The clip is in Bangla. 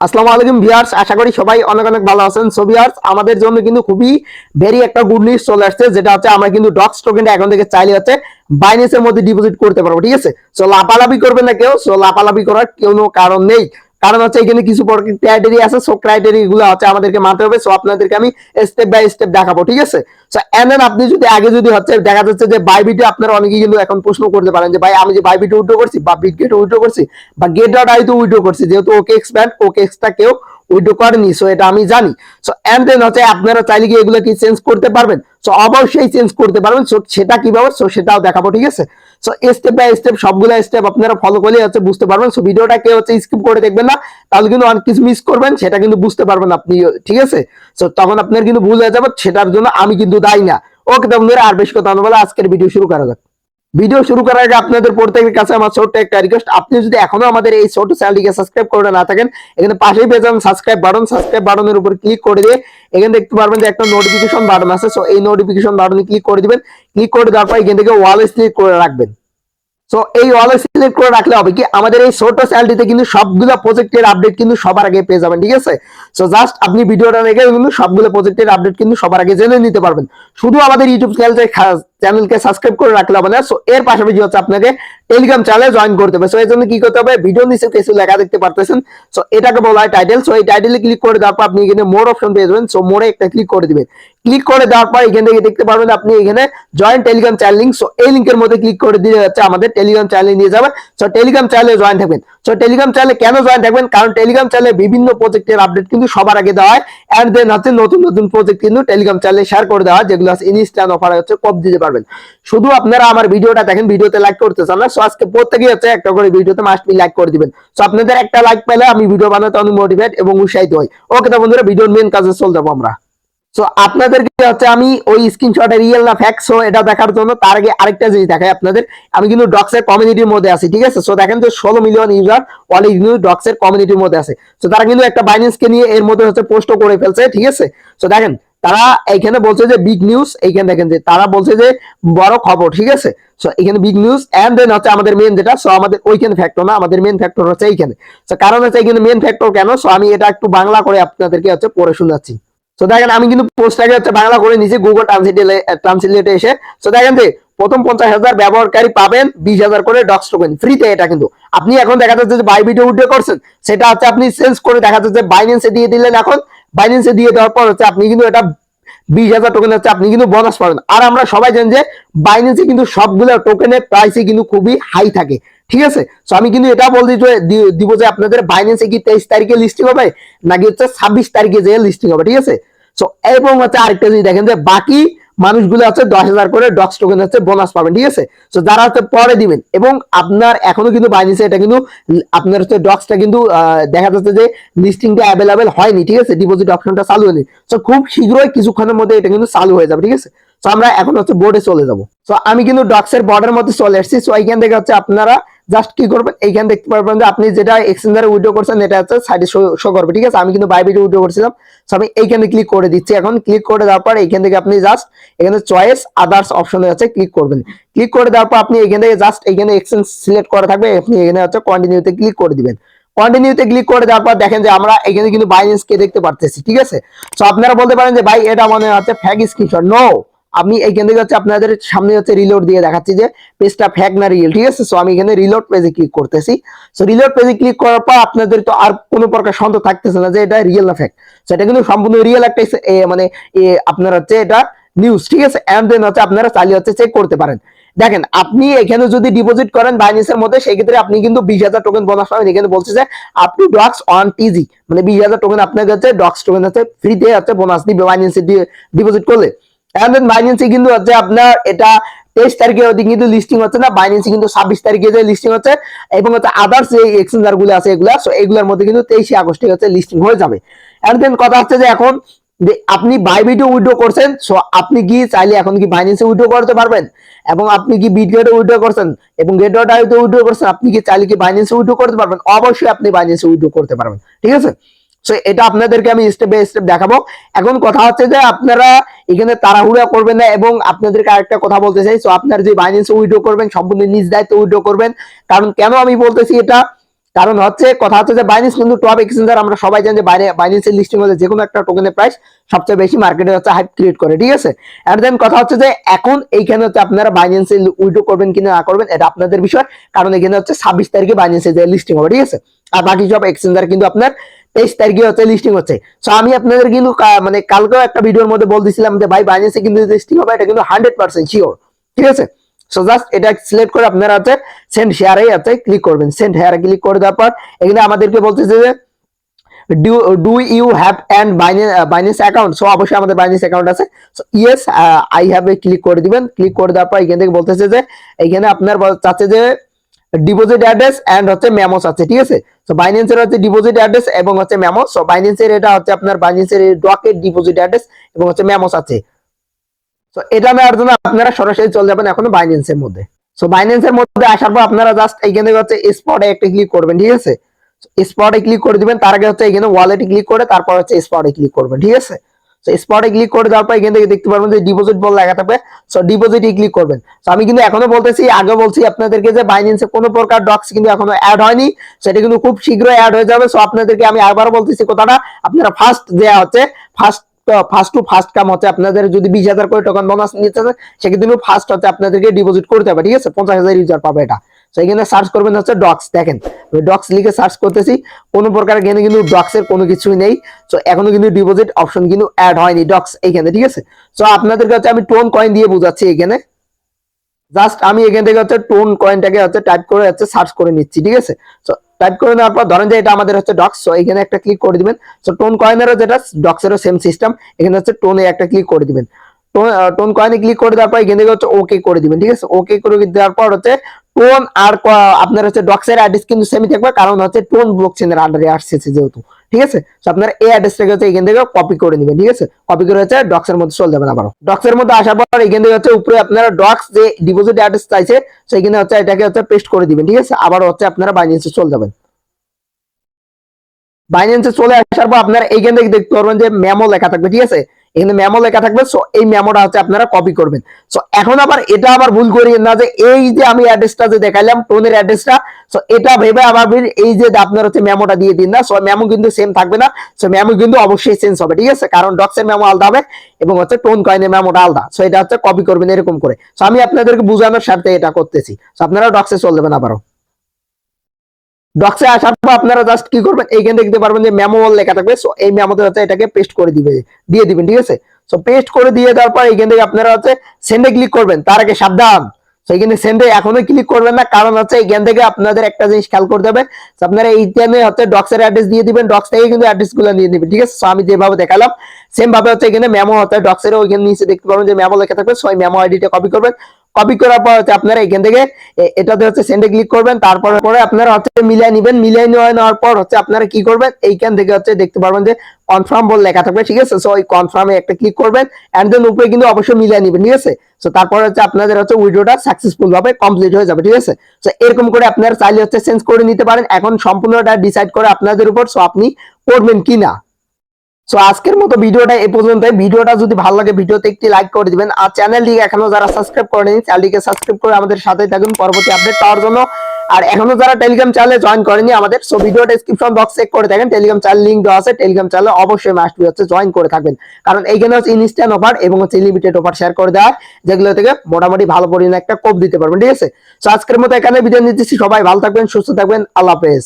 আসসালামু আলাইকুম ভিউয়ার্স, আশা করি সবাই অনেক অনেক ভালো আছেন। সো ভিউয়ার্স, আমাদের জন্য কিন্তু খুবই ভেরি একটা গুড নিউজ চলে আসছে, যেটা হচ্ছে আমরা কিন্তু ডক্স টোকেনটা এখন থেকে চাইলে হচ্ছে বাইন্যান্সের মধ্যে ডিপোজিট করতে পারবো। ঠিক আছে, সো লাফালাফি করবেন না কেউ, সো লাফালাফি করার কোনো কারণ নেই। কারণ হচ্ছে এখানে কিছু ক্রাইটেরিয়া আছে, সো ক্রাইটেরিয়া গুলো হচ্ছে আমাদেরকে মানতে হবে। সো আপনাদেরকে আমি স্টেপ বাই স্টেপ দেখাবো। ঠিক আছে, সো এন্ড দেন আপনি যদি আগে যদি হচ্ছে দেখা যাচ্ছে যে বাইবিটে আপনারা অনেকেই কিন্তু এখন প্রশ্ন করতে পারেন যে ভাই আমি যে বাইবিটে উইথড্র করছি বা বিটগেটে উইথড্র করছি বা গেট ডট আইতে উইথড্র করছি, যেহেতু ওকে এক্সপ্যান্ড ওকে এক্সটা কেউ উইথড্র করেনি, সো এটা আমি জানি। সো এন্ড দেন হচ্ছে আপনারা চাইলে কি এগুলো কি চেঞ্জ করতে পারবেন? সো অবশ্যই চেঞ্জ করতে পারবেন। সো সেটা কিভাবে, সো সেটাও দেখাবো। ঠিক আছে, সো স্টেপ বাই স্টেপ সবগুলো স্টেপ আপনারা ফলো করলে হচ্ছে বুঝতে পারবেন। সো ভিডিওটা কেউ হচ্ছে স্কিপ করে দেখবেন না, তাহলে কিন্তু অনেক কিছু মিস করবেন, সেটা কিন্তু বুঝতে পারবেন আপনি। ঠিক আছে, সো তখন আপনার কিন্তু ভুল হয়ে যাবে, সেটার জন্য আমি কিন্তু দায়ী না। ওকে তো বন্ধুরা, আর বেশি কথা না বলে আজকের ভিডিও শুরু করা যাক। ভিডিও শুরু করার আগে আপনাদের প্রত্যেকের কাছে আমার ছোট্ট একটা রিকোয়েস্ট, আপনি যদি এখনো আমাদের এই ছোট চ্যানেলটিকে সাবস্ক্রাইব করে না থাকেন, এখানে পাশেই পেয়ে যাবেন সাবস্ক্রাইব বাটনের উপর ক্লিক করে দিয়ে এখানে দেখতে পারবেন যে একটা নোটিফিকেশন বাটন আছে। সো এই নোটিফিকেশন বাটনে ক্লিক করে দিবেন। ক্লিক করে দেওয়ার পর এখান থেকে ওয়ালে ক্লিক করে রাখবেন। সো এই ওয়ালে সিলেক্ট করে রাখলে হবে কি, আমাদের এই ছোট চ্যানেলটিতে কিন্তু সবগুলো প্রজেক্টের আপডেট কিন্তু সবার আগে পেয়ে যাবেন। ঠিক আছে, সো জাস্ট আপনি ভিডিওটা দেখে কিন্তু সবগুলো প্রজেক্টের আপডেট কিন্তু সবার আগে জেনে নিতে পারবেন। শুধু আমাদের ইউটিউব চ্যানেলকে সাবস্ক্রাইব করে রাখলে হবে না, সো এর পাশাপাশি হচ্ছে আপনাকে টেলিগ্রাম চ্যানেলে জয়েন করতে হবে। সো এর জন্য কি করতে হবে, ভিডিও নিচে কিছু লেখা দেখতে পারতেছেন, সো এটাকে বলা হয় টাইটেল। সো এই টাইটেলে ক্লিক করে দেওয়ার পর আপনি এখানে মোর অপশন পেয়ে যাবেন। সো মোরে একটা ক্লিক করে দিবেন। ক্লিক করে দেওয়ার পর এখান থেকে দেখতে পারবেন আপনি এখানে join Telegram channel link. So এই লিংকের মধ্যে ক্লিক করে দিলে হচ্ছে আমাদের টেলিগ্রাম চ্যানেলে নিয়ে যাবে। সো টেলিগ্রাম চ্যানেলে জয়েন থাকবেন। সো টেলিগ্রাম চ্যানেলে কেন জয়েন থাকবেন, কারণ টেলিগ্রাম চ্যানেলে বিভিন্ন প্রজেক্টের আপডেট কিন্তু সবার আগে দেওয়া হয়। এন্ড দেন হচ্ছে নতুন নতুন প্রজেক্ট কিন্তু টেলিগ্রাম চ্যানেলে শেয়ার করে দেওয়া হয়, যেগুলো আছে ইনস্ট্যান্ট অফার হচ্ছে কপ দিতে পারবেন। শুধু আপনারা আমার ভিডিওটা দেখেন, ভিডিওতে লাইক করতে চান না, সো আজকে প্রত্যেকেই হচ্ছে একটা করে ভিডিওতে মাস্ট বি লাইক করে দিবেন। সো আপনাদের একটা লাইক পেলে আমি ভিডিও বানাতে অনেক মোটিভেট এবং উৎসাহিত হই। ওকে তো বন্ধুরা, ভিডিওর মেন কাজে চলে যাবো আমরা। সো আপনাদেরকে হচ্ছে আমি ওই স্ক্রিনশটে রিয়েল না ফ্যাক্ট, সো এটা দেখার জন্য তার আগে আরেকটা জিনিস দেখাই আপনাদের। আমি কিন্তু ডক্সের কমিউনিটির মধ্যে আছি। ঠিক আছে, সো দেখেন যে 16 মিলিয়ন ইউজার অলরেডি কিন্তু ডক্সের কমিউনিটির মধ্যে আছে। সো তারা কিন্তু একটা বাইন্যান্সকে নিয়ে এর মধ্যে হচ্ছে পোস্ট করে ফেলছে। ঠিক আছে, সো দেখেন তারা এইখানে বলছে যে বিগ নিউজ, এইখানে দেখেন যে তারা বলছে যে বড় খবর। ঠিক আছে, সো এখানে বিগ নিউজ এন্ড দেন হচ্ছে আমাদের মেন যেটা, সো আমাদের ওইখানে ফ্যাক্টর না, আমাদের মেন ফ্যাক্টর হচ্ছে এইখানে। সো কারণ হচ্ছে এখানে মেন ফ্যাক্টর কেন, সো আমি এটা একটু বাংলা করে আপনাদেরকে হচ্ছে পড়ে শোনাচ্ছি। তো দেখেন আমি কিন্তু পোস্টটাকে হচ্ছে বাংলা করে নিয়েছি গুগল ট্রান্সলেটে এসে। তো দেখেন যে প্রথম 50,000 ব্যবহারকারী পাবেন 20,000 করে ডক্স টোকেন ফ্রিতে। এটা কিন্তু আপনি এখন দেখা যাচ্ছে যে বাইবিটে উইথড্র করছেন, সেটা হচ্ছে আপনি চেঞ্জ করে দেখা যাচ্ছে বাইন্যান্সে দিয়ে দিলেন। এখন বাইন্যান্সে দিয়ে দেওয়ার পর হচ্ছে আপনি কিন্তু এটা 20,000 টোকেন হচ্ছে আপনি কিন্তু বোনাস পাবেন। আর আমরা সবাই জানি যে বাইন্যান্সে কিন্তু সবগুলো টোকেনের প্রাইসই কিন্তু খুবই হাই থাকে। ঠিক আছে, সো আমি কিন্তু এটা বলতে দিব যে আপনাদের বাইন্যান্সে কি 23 তারিখে লিস্টিং হবে নাকি হচ্ছে 26 তারিখে যে লিস্টিং হবে। ঠিক আছে, সো এবং হচ্ছে আরেকটা জিনিস দেখেন যে বাকি মানুষগুলো হচ্ছে 10,000 করে ডক্স টোকেন হচ্ছে বোনাস পাবেন। ঠিক আছে, সো যারা হচ্ছে পরে দিবেন এবং আপনার এখনো কিন্তু বাইন্যান্সে এটা কিন্তু আপনার হচ্ছে ডক্সটা কিন্তু দেখা যাচ্ছে যে লিস্টিংটা অ্যাভেলেবেল হয়নি। ঠিক আছে, ডিপোজিট অপশনটা চালু হয়নি। সো খুব শীঘ্রই কিছুক্ষণের মধ্যে এটা কিন্তু চালু হয়ে যাবে। ঠিক আছে, সো আমরা এখন হচ্ছে বোর্ডে চলে যাব। সো আমি কিন্তু ডক্সের বর্ডের মধ্যে চলে এসেছি। সো এইখান থেকে হচ্ছে আপনারা জাস্ট কি করবেন, এইখানে দেখতে পারবেন যে আপনি যেটা এক্সচেঞ্জারে উইথড্র করছেন এটা হচ্ছে সাইডে শো করবে। ঠিক আছে, আমি কিন্তু বাইবিটে উইথড্র করছিলাম। সো আমি এইখানে ক্লিক করে দিচ্ছি। এখন ক্লিক করে দেওয়ার পর এইখান থেকে আপনি জাস্ট এখানে চয়েস আদার্স অপশনে আছে ক্লিক করবেন। ক্লিক করে দেওয়ার পর আপনি এখান থেকে জাস্ট এখানে এক্সচেঞ্জ সিলেক্ট করা থাকবে, আপনি এখানে হচ্ছে কন্টিনিউতে ক্লিক করে দিবেন। কন্টিনিউতে ক্লিক করে দেওয়ার পর দেখেন যে আমরা এখানে কিন্তু বাইন্যান্স কে দেখতে পারতেছি। ঠিক আছে, সো আপনারা বলতে পারেন যে ভাই এটা মনে হচ্ছে ফেক স্ক্রিনশট। নো, আমি এইখান থেকে হচ্ছে আপনাদের সামনে হচ্ছে রিলোড দিয়ে দেখাচ্ছি যে পেজটা ফেক না রিয়েল। ঠিক আছে, সো আমি এখানে রিলোড পেজে ক্লিক করতেছি। সো রিলোড পেজে ক্লিক করার পর আপনাদের তো আর কোনো প্রকার সন্দেহ থাকতেছে না যে এটা রিয়েল না ফেক। সো এটা কিন্তু সম্পূর্ণ রিয়েল একটা মানে আপনার হচ্ছে এটা নিউজ। ঠিক আছে, এন্ড দেন হচ্ছে আপনারা চাইলে হচ্ছে চেক করতে পারেন। দেখেন আপনি এখানে যদি ডিপোজিট করেন বাইন্যান্সের মধ্যে, সেই ক্ষেত্রে আপনি কিন্তু 20,000 টোকেন বোনাস পাবেন। এখানে বলছে যে আপনি ডক্স অন টিজি মানে 20,000 টোকেন আপনাকে হচ্ছে ডক্স টোকেন হচ্ছে ফ্রিতে হচ্ছে বোনাস দিবে বাইন্যান্সে ডিপোজিট করলে। বাইন্যান্সে কিন্তু হচ্ছে আপনার এটা 23 তারিখে কিন্তু লিস্টিং হচ্ছে না, বাইন্যান্সে কিন্তু 26 তারিখে যে লিস্টিং হচ্ছে এবং হচ্ছে আদার্স যে এক্সচেঞ্জার গুলো আছে এগুলা, সো এগুলোর মধ্যে কিন্তু 23 আগস্টে হচ্ছে লিস্টিং হয়ে যাবে। এন্ড দেন কথা হচ্ছে যে এখন যে আপনি বাইবিটে উইথড্র করছেন, সো আপনি কি চাইলে এখন কি বাইন্যান্সে উইথড্র করতে পারবেন, এবং আপনি কি বিটগেটে উইথড্র করছেন এবং গেট ডট আইতে উইথড্র করছেন, আপনি কি চাইলে কি বাইন্যান্সে উইথড্র করতে পারবেন? অবশ্যই আপনি বাইন্যান্সে উইথড্র করতে পারবেন। ঠিক আছে, সো এটা আপনাদেরকে আমি স্টেপ বাই স্টেপ দেখাবো। এখন কথা হচ্ছে যে আপনারা এখানে তাড়াহুড়া করবেন না, এবং আপনাদেরকে আরেকটা কথা বলতে চাই, সো আপনার যে বাইন্যান্সে উইথড্র করবেন সম্পূর্ণ নিজ দায়িত্বে উইথড্র করবেন। কারণ কেন আমি বলতেছি এটা, কারণ হচ্ছে কথা হচ্ছে যে বাইন্যান্স কিন্তু টপ এক্সচেঞ্জার, আমরা সবাই জানি যে বাইন্যান্সের লিস্টিং হলে যে কোনো একটা টোকেনের প্রাইস সবচেয়ে বেশি মার্কেটে হচ্ছে হাইপ ক্রিয়েট করে, ঠিক আছে। এন্ড দেন কথা হচ্ছে যে এখন এইখানে হচ্ছে আপনারা বাইন্যান্সে উইথড্র করবেন কিনা না করবেন এটা আপনাদের বিষয়, কারণ এখানে হচ্ছে 26 তারিখে বাইন্যান্সে যে লিস্টিং হবে, ঠিক আছে। আর বাকি সব এক্সচেঞ্জার কিন্তু আপনার 23 তারিখে হচ্ছে লিস্টিং হচ্ছে। সো আমি আপনাদের কিন্তু মানে কালকেও একটা ভিডিওর মধ্যে বলতেছিলাম যে ভাই বাইন্যান্সে কিন্তু লিস্টিং হবে, এটা কিন্তু 100% শিওর, ঠিক আছে। সো জাস্ট এটা সিলেক্ট করে আপনারা হচ্ছে সেন্ড শেয়ারে আছে ক্লিক করবেন। সেন্ড শেয়ারে ক্লিক করে দেওয়ার পর এখানে আমাদেরকে বলতেছে যে do you have and Binance account. So অবশ্যই আমাদের বাইন্যান্স অ্যাকাউন্ট আছে। So yes I have a click করে দিবেন। ক্লিক করে দেওয়ার পর এখান থেকে বলতেছে যে এখানে আপনার চাচ্ছে যে ডিপোজিট অ্যাড্রেস এন্ড হচ্ছে মেমোস আছে, ঠিক আছে। সো বাইন্যান্সের হচ্ছে ডিপোজিট অ্যাড্রেস এবং হচ্ছে মেমোস। সো বাইন্যান্সের এটা হচ্ছে আপনার বাইন্যান্সের ডকের ডিপোজিট অ্যাড্রেস এবং হচ্ছে মেমোস আছে। সো এটা নেওয়ার জন্য আপনারা সরাসরি চলে যাবেন এখন বাইন্যান্সের মধ্যে। সো বাইন্যান্সের মধ্যে আসার পর আপনারা জাস্ট এইখানে হচ্ছে স্পটে একটা ক্লিক করবেন, ঠিক আছে। স্পটে ক্লিক করে দিবেন, তার আগে হচ্ছে এখানে ওয়ালেটে ক্লিক করে তারপর হচ্ছে স্পটে ক্লিক করবেন, ঠিক আছে। সো স্পটে ক্লিক করে দেওয়ার পর এখান থেকে দেখতে পারবেন যে ডিপোজিট বল লেখা থাকবে। সো ডিপোজিটে ক্লিক করবেন। সো আমি কিন্তু এখনো বলতেছি, আগে বলছি আপনাদেরকে যে বাইন্যান্সে কোনো প্রকার ডক্স কিন্তু এখনো অ্যাড হয়নি, সেটা কিন্তু খুব শীঘ্রই অ্যাড হয়ে যাবে। সো আপনাদেরকে আমি আবারও বলতেছি কথাটা, আপনারা ফার্স্ট দেয়া হচ্ছে ফার্স্ট টু ফার্স্ট কাম হচ্ছে আপনাদের যদি 20,000 করে টোকেন বোনাস নিতে চান সেক্ষেত্রে ফার্স্ট হচ্ছে আপনাদেরকে ডিপোজিট করতে হবে, ঠিক আছে। 50,000 ইউজার পাবে এটা। তো এখানে সার্চ করবেন হচ্ছে ডক্স, দেখেন ডক্স লিখে সার্চ করতেছি, কোনো প্রকার এখানে কিন্তু ডক্সের কোনো কিছুই নেই। তো এখনো কিন্তু ডিপোজিট অপশন কিন্তু অ্যাড হয়নি ডক্স এইখানে, ঠিক আছে। তো আপনাদেরকে হচ্ছে আমি টোন কয়েন দিয়ে বোঝাচ্ছি এখানে। জাস্ট আমি এখান থেকে হচ্ছে টোন কয়েনটাকে হচ্ছে টাইপ করে হচ্ছে সার্চ করে নিচ্ছি, ঠিক আছে। তো টাইপ করে নেওয়ার পর ধরেন যে এটা আমাদের হচ্ছে ডক্স। সো এখানে একটা ক্লিক করে দিবেন। সো টোন কয়েনেরও যেটা ডক্সেরও সেম সিস্টেম, এখানে হচ্ছে টোনে একটা ক্লিক করে দিবেন। টোন কয়েনে ক্লিক করে দেওয়ার পর এখান থেকে হচ্ছে ওকে করে দিবেন, ঠিক আছে। ওকে করে দেওয়ার পর হচ্ছে টোন আর আপনার হচ্ছে ডক্সের অ্যাড্রেস কিন্তু সেমই থাকবে, কারণ হচ্ছে টোন ব্লকচেনের আন্ডারে আসছে যেহেতু, ঠিক আছে। তো আপনার এই অ্যাড্রেসটাকে হচ্ছে এখান থেকে কপি করে নেবেন, ঠিক আছে। কপি করে হচ্ছে ডক্সের মধ্যে চলে যাবেন। আবার ডক্সের মধ্যে আসার পর এখান থেকে হচ্ছে উপরে আপনারা ডক্স যে ডিপোজিট অ্যাড্রেস চাইছে সেখানে হচ্ছে এটাকে হচ্ছে পেস্ট করে দিবেন, ঠিক আছে। আবার হচ্ছে আপনারা বাইন্যান্সে চলে যাবেন। বাইন্যান্সে চলে আসার পর আপনারা এইখান থেকে দেখতে পারবেন যে মেমো লেখা থাকবে, ঠিক আছে। এখানে মেমো লেখা থাকবে। সো এই মেমোটা হচ্ছে আপনারা কপি করবেন। সো এখন আবার এটা আবার ভুল করিয়েন না যে এই যে আমি অ্যাড্রেসটা যে দেখাইলাম টোনের অ্যাড্রেসটা, সো এটা ভেবে আবার এই যে আপনার হচ্ছে মেমোটা দিয়ে দিন না। সো মেমো কিন্তু সেম থাকবে না। সো মেমো কিন্তু অবশ্যই চেঞ্জ হবে, ঠিক আছে, কারণ ডক্সের মেমো আলাদা হবে এবং হচ্ছে টোন কয়েনের মেমোটা আলাদা। সো এটা হচ্ছে কপি করবেন এরকম করে। সো আমি আপনাদেরকে বোঝানোর স্বার্থে এটা করতেছি। সো আপনারা ডক্সে চলে যাবেন। আবারও ডক্সে আসার পর আপনারা জাস্ট কি করবেন, এইখানে দেখতে পারবেন যে মেমো লেখা থাকবে। সো এই মেমোতে হচ্ছে এটাকে পেস্ট করে দিয়ে দিবেন, ঠিক আছে। সো পেস্ট করে দিয়ে দেওয়ার পর এইখান থেকে আপনারা হচ্ছে সেন্ডে ক্লিক করবেন। তার আগে সাবধান, তো এখানে সেন্ডে এখনো ক্লিক করবেন না, কারণ হচ্ছে এখান থেকে আপনাদের একটা জিনিস খেয়াল করতে হবে। আপনারা এইখানে হচ্ছে ডক্সের অ্যাড্রেস দিয়ে দিবেন, ডক্স থেকে কিন্তু অ্যাড্রেস গুলো নিয়ে নেবেন, ঠিক আছে। সো আমি যেভাবে দেখালাম সেম ভাবে হচ্ছে এখানে মেমো হচ্ছে ডক্সের ওইখানে নিচে দেখতে পারবেন যে মেমো লেখা থাকবে। সো এই মেমো আইডিটা কপি করবেন। কপি করার পর হচ্ছে আপনারা এখান থেকে এটাতে হচ্ছে সেন্ডে ক্লিক করবেন। তারপরে আপনারা হচ্ছে মিলিয়ে নেবেন। মিলিয়ে নেওয়ার পর হচ্ছে আপনারা কি করবেন, এইখান থেকে হচ্ছে দেখতে পারবেন যে কনফার্ম বলে লেখা থাকবে, ঠিক আছে। সো ওই কনফার্মে একটা ক্লিক করবেন এন্ড দেন উপরে কিন্তু অবশ্যই মিলিয়ে নেবেন, ঠিক আছে। সো তারপর হচ্ছে আপনাদের হচ্ছে উইড্রোটা সাকসেসফুল ভাবে কমপ্লিট হয়ে যাবে, ঠিক আছে। সো এরকম করে আপনারা চাইলে হচ্ছে চেঞ্জ করে নিতে পারেন। এখন সম্পূর্ণটা ডিসাইড করে আপনাদের উপর, সো আপনি করবেন কিনা। সো আজকের মতো ভিডিওটা এই পর্যন্ত। ভিডিওটা যদি ভালো লাগে ভিডিওতে একটি লাইক করে দিবেন। আর চ্যানেলটিকে এখনো যারা সাবস্ক্রাইব করেনি চ্যানেলটিকে সাবস্ক্রাইব করে আমাদের সাথেই থাকুন পরবর্তী আপডেট পাওয়ার জন্য। আর এখনো যারা টেলিগ্রাম চ্যানেলে জয়েন করেনি আমাদের, so video description box check করে দেখেন, টেলিগ্রাম চ্যানেল লিংক দেওয়া আছে। টেলিগ্রাম চ্যানেলে অবশ্যই মাস্ট বি হচ্ছে জয়েন করে থাকবেন, কারণ এইখানে হচ্ছে ইনস্ট্যান্ট অফার এবং হচ্ছে লিমিটেড অফার শেয়ার করে দেওয়া, যেগুলো থেকে মোটামুটি ভালো পরিমাণে একটা কোপ দিতে পারবেন, ঠিক আছে। সো আজকের মতো এখানে বিদায় নিচ্ছি। সবাই ভালো থাকবেন, সুস্থ থাকবেন, আল্লাহ হাফেজ।